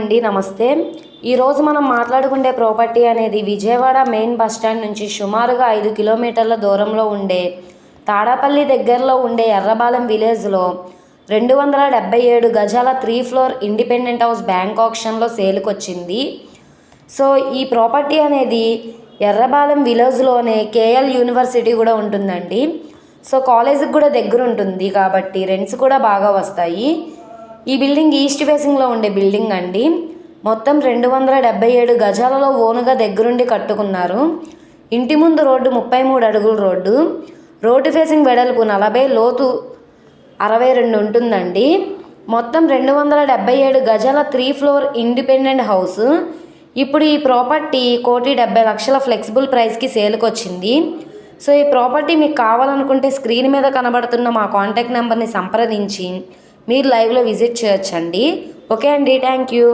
అండి నమస్తే. ఈరోజు మనం మాట్లాడుకునే ప్రాపర్టీ అనేది విజయవాడ మెయిన్ బస్ స్టాండ్ నుంచి సుమారుగా 5 కిలోమీటర్ల దూరంలో ఉండే తాడపల్లి దగ్గరలో ఉండే ఎర్రబాలెం విలేజ్లో 277 గజాల 3 ఫ్లోర్ ఇండిపెండెంట్ హౌస్ బ్యాంక్ ఆప్షన్లో సేల్కి వచ్చింది. సో ఈ ప్రాపర్టీ అనేది ఎర్రబాలెం విలేజ్లోనే కేఎల్ యూనివర్సిటీ కూడా ఉంటుందండి. సో కాలేజీకి కూడా దగ్గర ఉంటుంది కాబట్టి రెంట్స్ కూడా బాగా వస్తాయి. ఈ బిల్డింగ్ ఈస్ట్ ఫేసింగ్లో ఉండే బిల్డింగ్ అండి. మొత్తం 277 గజాలలో ఓనుగా దగ్గరుండి కట్టుకున్నారు. ఇంటి ముందు రోడ్డు 33 అడుగుల రోడ్డు ఫేసింగ్ వెడల్పు 40, లోతు 62 ఉంటుందండి. మొత్తం 277 గజాల 3 ఫ్లోర్ ఇండిపెండెంట్ హౌస్. ఇప్పుడు ఈ ప్రాపర్టీ 1,70,00,000 ఫ్లెక్సిబుల్ ప్రైస్కి సేల్కి వచ్చింది. సో ఈ ప్రాపర్టీ మీకు కావాలనుకుంటే స్క్రీన్ మీద కనబడుతున్న మా కాంటాక్ట్ నెంబర్ని సంప్రదించి మీరు లైవ్లో విజిట్ చేయొచ్చండి. ఓకే అండి, థ్యాంక్ యూ.